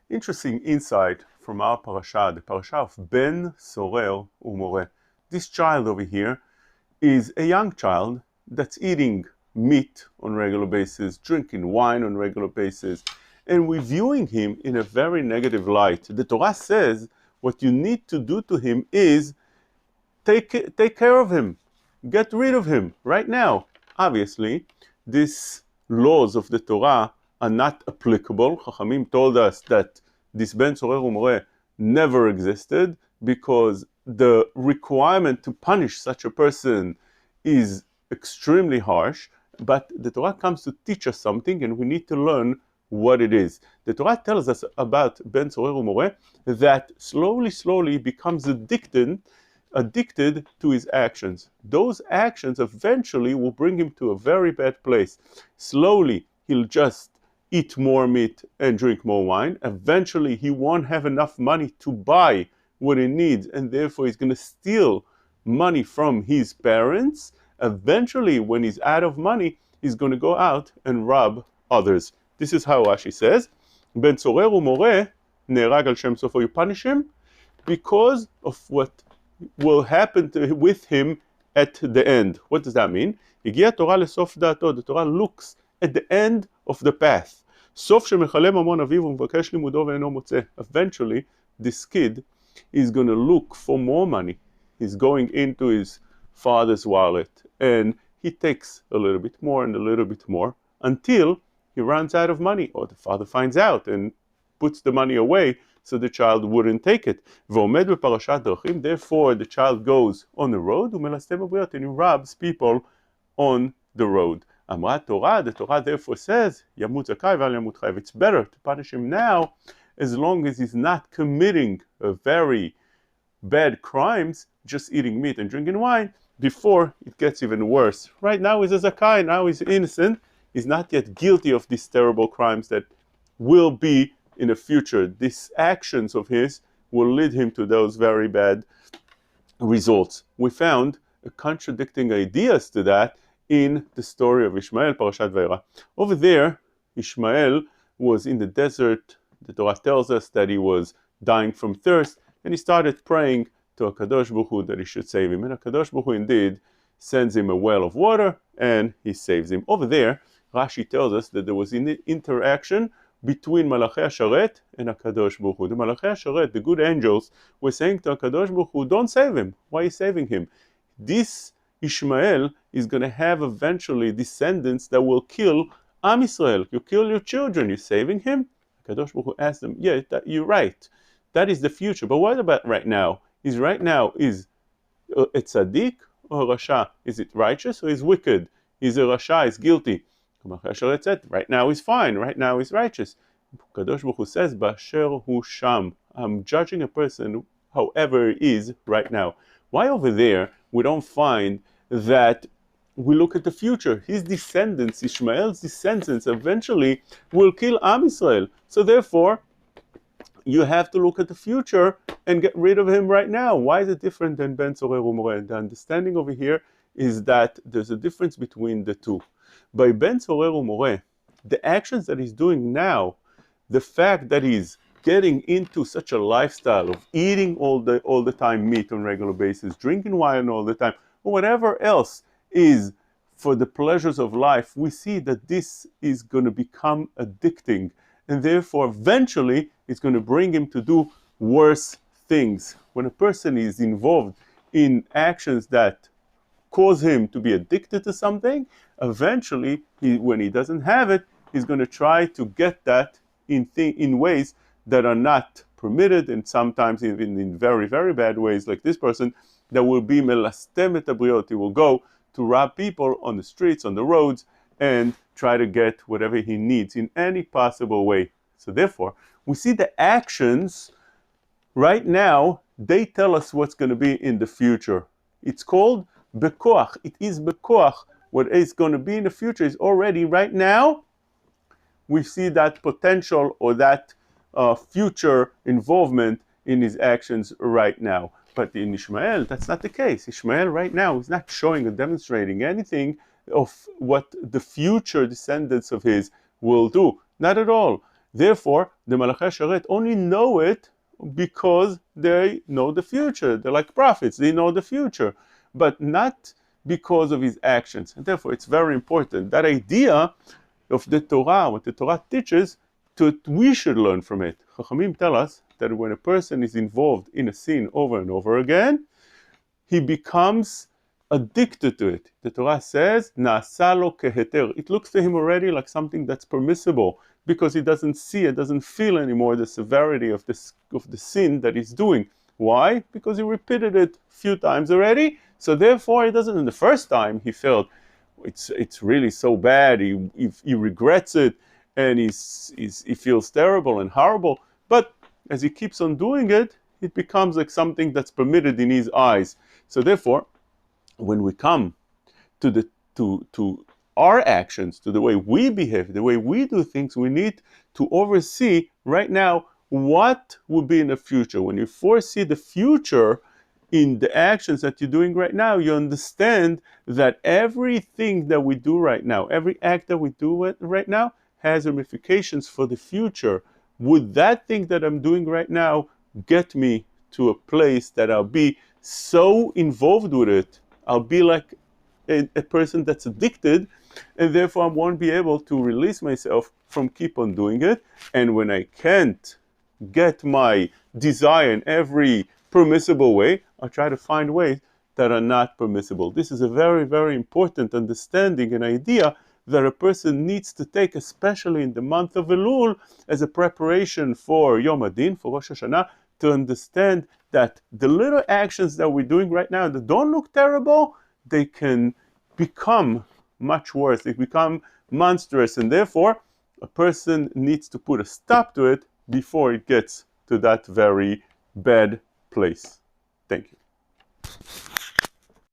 Interesting insight from our parasha, the parasha of Ben Sorer Umore. This child over here is a young child that's eating meat on a regular basis, drinking wine on a regular basis, and we're viewing him in a very negative light. The Torah says what you need to do to him is take care of him, get rid of him right now. Obviously, these laws of the Torah are not applicable. Chachamim told us that this Ben Sorer Umore never existed because the requirement to punish such a person is extremely harsh, but the Torah comes to teach us something and we need to learn what it is. The Torah tells us about Ben Sorer Umore that slowly becomes addicted to his actions. Those actions eventually will bring him to a very bad place. Slowly he'll just eat more meat and drink more wine. Eventually he won't have enough money to buy what he needs, and therefore he's going to steal money from his parents. Eventually, when he's out of money, he's going to go out and rob others. This is how Rashi says, Ben Sorer Umore ne'erag al shem sofo. You punish him because of what will happen with him at the end. What does that mean? Higia Torah lesof da'ato. The Torah looks at the end of the path. Sof shemechalem mamon aviv u'mvakesh limudo ve'eno motzeh. Eventually, this kid is going to look for more money. He's going into his father's wallet and he takes a little bit more and a little bit more until he runs out of money, or the father finds out and puts the money away so the child wouldn't take it. Therefore, the child goes on the road and he robs people on the road. The Torah therefore says, it's better to punish him now as long as he's not committing a very bad crimes, just eating meat and drinking wine, before it gets even worse. Right now he's a zakai, now he's innocent, he's not yet guilty of these terrible crimes that will be in the future. These actions of his will lead him to those very bad results. We found contradicting ideas to that in the story of Ishmael, Parashat Vayera. Over there, Ishmael was in the desert. The Torah tells us that he was dying from thirst, and he started praying to HaKadosh Baruch Hu that he should save him. And HaKadosh Baruch Hu indeed sends him a well of water, and he saves him. Over there, Rashi tells us that there was an interaction between Malachei HaSharet and HaKadosh Baruch Hu. The Malachei HaSharet, the good angels, were saying to HaKadosh Baruch Hu, don't save him. Why are you saving him? This Ishmael is going to have eventually descendants that will kill Am Yisrael. You kill your children, you're saving him? HaKadosh Baruch Hu asked them, yeah, you're right. That is the future. But what about right now? Is a tzaddik or a rasha? Is it righteous or is wicked? Is a rasha, is guilty? Said, right now is fine, right now is righteous. Kadosh Baruch Hu says, Basher hu sham. I'm judging a person however he is right now. Why over there we don't find that we look at the future? His descendants, Ishmael's descendants, eventually will kill Am Yisrael. So therefore, you have to look at the future and get rid of him right now. Why is it different than Ben Sorer Umore? The understanding over here is that there's a difference between the two. By Ben Sorer Umore, the actions that he's doing now, the fact that he's getting into such a lifestyle of eating all the time meat on a regular basis, drinking wine all the time, or whatever else is for the pleasures of life, we see that this is going to become addicting, and therefore eventually it's going to bring him to do worse things. When a person is involved in actions that cause him to be addicted to something, eventually, when he doesn't have it, he's going to try to get that in ways that are not permitted, and sometimes even in very, very bad ways, like this person, that will be melastem et habriot. He will go to rob people on the streets, on the roads, and try to get whatever he needs in any possible way. So therefore, we see the actions right now, they tell us what's going to be in the future. It's called bekoach. It is bekoach. What is going to be in the future is already right now. We see that potential or that future involvement in his actions right now. But in Ishmael, that's not the case. Ishmael right now is not showing or demonstrating anything of what the future descendants of his will do. Not at all. Therefore, the Malachei Sharet only know it because they know the future. They're like prophets, they know the future, but not because of his actions. And therefore, it's very important. That idea of the Torah, what the Torah teaches, we should learn from it. Chachamim tell us that when a person is involved in a sin over and over again, he becomes addicted to it. The Torah says, "Na'asa lo keheter." It looks to him already like something that's permissible because he doesn't see it, doesn't feel anymore the severity of the sin that he's doing. Why? Because he repeated it a few times already. So therefore, he doesn't. In the first time, he felt it's really so bad. He regrets it, and he feels terrible and horrible. But as he keeps on doing it, it becomes like something that's permitted in his eyes. So therefore, when we come to our actions, to the way we behave, the way we do things, we need to oversee right now what will be in the future. When you foresee the future in the actions that you're doing right now, you understand that everything that we do right now, every act that we do right now, has ramifications for the future. Would that thing that I'm doing right now get me to a place that I'll be so involved with it, I'll be like a person that's addicted, and therefore I won't be able to release myself from keep on doing it. And when I can't get my desire in every permissible way, I'll try to find ways that are not permissible. This is a very, very important understanding and idea that a person needs to take, especially in the month of Elul, as a preparation for Yom Adin, for Rosh Hashanah, to understand that the little actions that we're doing right now that don't look terrible, they can become much worse. They become monstrous, and therefore a person needs to put a stop to it before it gets to that very bad place. Thank you.